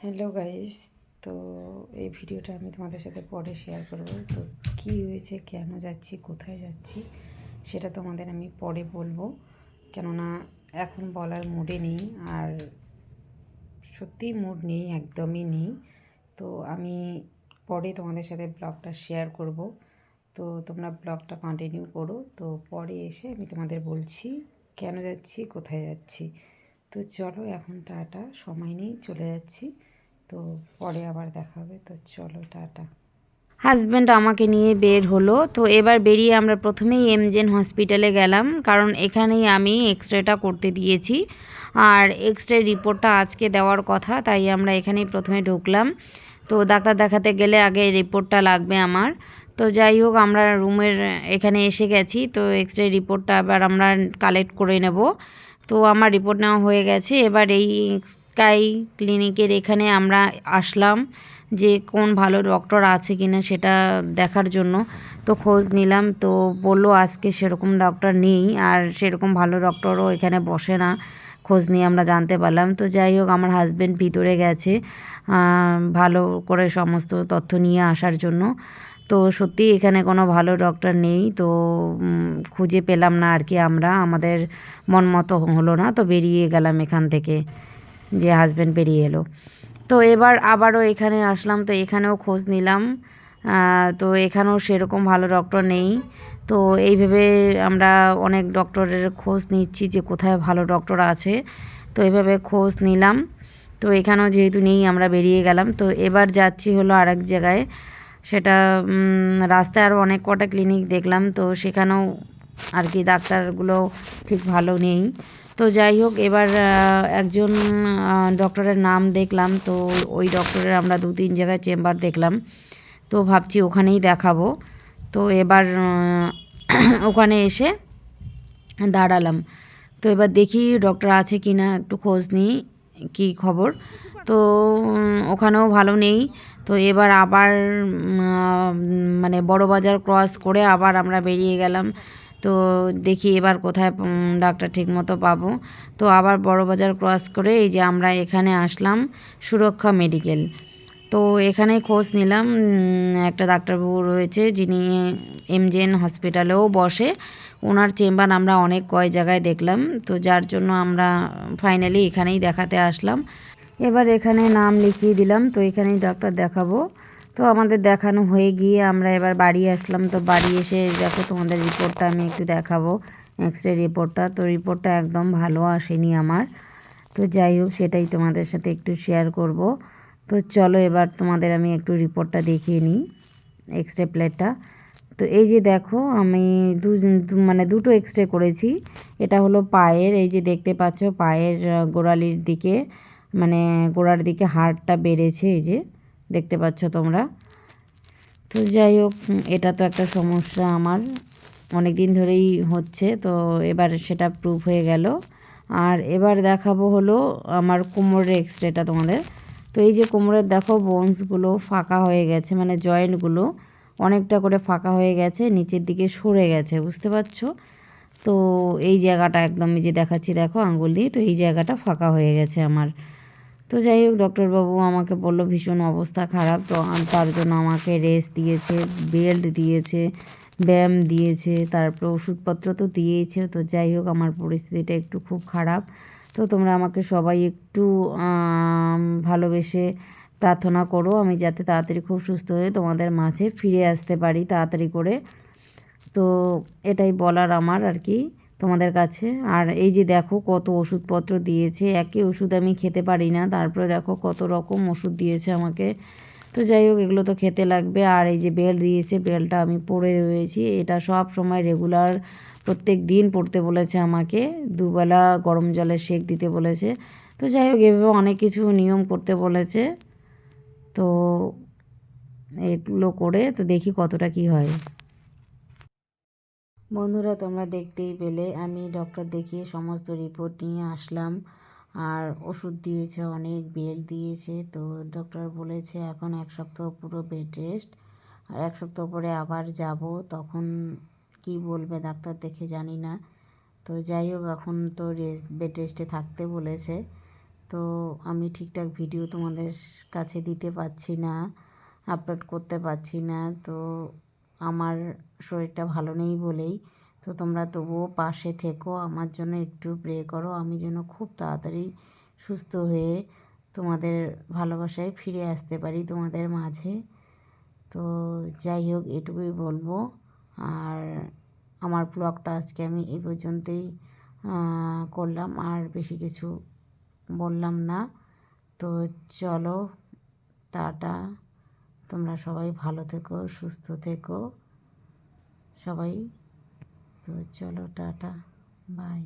Hello guys, তো এই ভিডিওটা আমি তোমাদের সাথে পরে শেয়ার করব। তো কী হয়েছে, কেন যাচ্ছি, কোথায় যাচ্ছি সেটা তোমাদের আমি পরে বলবো, কেননা এখন বলার মুডে নেই। আর সত্যিই মুড নেই, একদমই নেই। তো আমি পরে তোমাদের সাথে ব্লগটা শেয়ার করব। তো তোমরা ব্লগটা কন্টিনিউ করো। তো পরে এসে আমি তোমাদের বলছি কেন যাচ্ছি, কোথায় যাচ্ছি। তো চলো, এখন টাটা, সময় নেই, চলে যাচ্ছি। তো পরে আবার দেখা হবে। তো চলো, টাটা। হাজব্যান্ড আমাকে নিয়ে বের হলো। তো এবার বেরিয়ে আমরা প্রথমেই এমজেন হসপিটালে গেলাম, কারণ এখানেই আমি এক্স-রেটা করতে দিয়েছি আর এক্স-রে রিপোর্টটা আজকে দেওয়ার কথা, তাই আমরা এখানেই প্রথমে ঢুকলাম। তো ডাক্তার দেখাতে গেলে আগে রিপোর্টটা লাগবে আমার। তো যাই হোক, আমরা রুমের এখানে এসে গেছি। তো এক্স-রে রিপোর্টটা আবার আমরা কালেক্ট করে নেব। তো আমার রিপোর্ট নেওয়া হয়ে গেছে। এবার এই স্কাই ক্লিনিকের এখানে আমরা আসলাম যে কোন ভালো ডক্টর আছে কি না সেটা দেখার জন্য। তো খোঁজ নিলাম, তো বললো আজকে সেরকম ডক্টর নেই আর সেরকম ভালো ডক্টরও এখানে বসে না। খোঁজ নিয়ে আমরা জানতে পারলাম। তো যাই হোক, আমার হাজব্যান্ড ভিতরে গেছে ভালো করে সমস্ত তথ্য নিয়ে আসার জন্য। তো সত্যি এখানে কোনো ভালো ডক্টর নেই। তো খুঁজে পেলাম না আর কি, আমাদের মন মতো হলো না, তো বেরিয়ে গেলাম এখান থেকে, যে হাজব্যান্ড বেরিয়ে এলো। তো এবার আবারও এখানে আসলাম, তো এখানেও খোঁজ নিলাম। তো এখানেও সেরকম ভালো ডক্টর নেই। তো এইভাবে আমরা অনেক ডক্টরের খোঁজ নিচ্ছি যে কোথায় ভালো ডক্টর আছে। তো এইভাবে খোঁজ নিলাম। তো এখানেও যেহেতু নেই, আমরা বেরিয়ে গেলাম। তো এবার যাচ্ছি হলো আরেক জায়গায়। সেটা রাস্তায় আরও অনেক কটা ক্লিনিক দেখলাম, তো সেখানেও আর কি ডাক্তারগুলো ঠিক ভালো নেই। তো যাই হোক, এবার একজন ডক্টরের নাম দেখলাম। তো ওই ডক্টরের আমরা 2-3 জায়গায় চেম্বার দেখলাম। তো ভাবছি ওখানেই দেখাবো। তো এবার ওখানে এসে দাঁড়ালাম। তো এবার দেখি ডক্টর আছে কি না, একটু খোঁজ নিই কী খবর। তো ওখানেও ভালো নেই। তো এবার আবার মানে বড় বাজার ক্রস করে আবার আমরা বেরিয়ে গেলাম। তো দেখি এবার কোথায় ডাক্তার ঠিকমতো পাবো। তো আবার বড় বাজার ক্রস করে এই যে আমরা এখানে আসলাম, সুরক্ষা মেডিকেল। তো এখানে খোঁজ নিলাম। একটা ডাক্তারবাবু রয়েছে যিনি এমজেএন হসপিটালেও বসে। ওনার চেম্বার আমরা অনেক কয় জায়গায় দেখলাম, তো যার জন্য আমরা ফাইনালি এখানেই দেখাতে আসলাম। এবার এখানে নাম লিখিয়ে দিলাম, তো এখানেই ডাক্তার দেখাবো। তো আমাদের দেখানো হয়ে গিয়ে আমরা এবার বাড়ি আসলাম। তো বাড়ি এসে দেখো, তোমাদের রিপোর্টটা আমি একটু দেখাবো, এক্স-রে রিপোর্টটা। তো রিপোর্টটা একদম ভালো আসেনি আমার। তো যাই হোক, সেটাই তোমাদের সাথে একটু শেয়ার করব। তো চলো, এবার তোমাদের আমি একটু রিপোর্টটা দেখিয়ে নিই, এক্স-রে প্লেটটা। তো এই যে দেখো, আমি মানে দুটো এক্স-রে করেছি। এটা হলো পায়ের, এই যে দেখতে পাচ্ছ পায়ের গোড়ালির দিকে, মানে গোড়ার দিকে হাড়টা বেড়েছে, এই যে দেখতে পাচ্ছ তোমরা। তো যাই হোক, এটা তো একটা সমস্যা আমার অনেক দিন ধরেই হচ্ছে। তো এবার সেটা প্রুভ হয়ে গেল। আর এবার দেখাবো হলো আমার কোমরের এক্স-রেটা তোমাদের। তো এই যে কোমরের দেখো বোনসগুলো ফাঁকা হয়ে গেছে, মানে জয়েন্টগুলো অনেকটা করে ফাঁকা হয়ে গেছে, নিচের দিকে সরে গেছে, বুঝতে পারছো? তো এই জায়গাটা একদম, এই যে দেখাচ্ছি দেখো আঙ্গুল দিয়ে, তো এই জায়গাটা ফাঁকা হয়ে গেছে আমার। তো যাই হোক, ডক্টরবাবু আমাকে বললো ভীষণ অবস্থা খারাপ। তো তার জন্য আমাকে রেস্ট দিয়েছে, বেল্ট দিয়েছে, ব্যায়াম দিয়েছে, তারপর ওষুধপত্র তো দিয়েছে। তো যাই হোক, আমার পরিস্থিতিটা একটু খুব খারাপ। তো তোমরা আমাকে সবাই একটু ভালোবেসে প্রার্থনা করো, আমি যাতে তাড়াতাড়ি খুব সুস্থ হয়ে তোমাদের মাঝে ফিরে আসতে পারি তাড়াতাড়ি করে। তো এটাই বলার আমার আর কি তোমাদের কাছে। আর এই যে দেখো কত ওষুধপত্র দিয়েছে, একই ওষুধ আমি খেতে পারি না, তারপরে দেখো কত রকম ওষুধ দিয়েছে আমাকে। তো যাই হোক, এগুলো তো খেতে লাগবে। আর এই যে বেল্ট দিয়েছে, বেল্টটা আমি পরে রয়েছি, এটা সব সময় রেগুলার প্রত্যেক দিন পড়তে বলেছে আমাকে, দুবেলা গরম জলের সেঁক দিতে বলেছে। তো যাই হোক, এভাবে অনেক কিছু নিয়ম করতে বলেছে। তো এগুলো করে তো দেখি কতটা কি হয়। বন্ধুরা, তোমরা দেখতেই পেলে আমি ডক্টর দেখিয়ে সমস্ত রিপোর্ট নিয়ে আসলাম। আর ওষুধ দিয়েছে, অনেক বেল্ট দিয়েছে। তো ডক্টর বলেছে এখন 1 সপ্তাহ পুরো বেড রেস্ট, আর 1 সপ্তাহ পরে আবার যাব, তখন কি বলবে ডাক্তার দেখে জানি না। তো যাই হোক, এখন তো বেড রেস্টে থাকতে বলেছে। তো আমি ঠিকঠাক ভিডিও তোমাদের কাছে দিতে পারছি না, আপলোড করতে পারছি না। তো আমার শরীরটা ভালো নেই বলেই, তো তোমরা তবুও পাশে থেকো, আমার জন্য একটু প্রে করো, আমি যেন খুব তাড়াতাড়ি সুস্থ হয়ে তোমাদের ভালোবাসায় ফিরে আসতে পারি তোমাদের মাঝে। তো যাই হোক, এটুকুই বলবো। আর আমার ব্লগটা আজকে আমি এই পর্যন্তই করলাম, আর বেশি কিছু বললাম না। তো চলো, টাটা। তোমরা সবাই ভালো থেকো, সুস্থ থেকো সবাই। তো চলো, টাটা, বাই।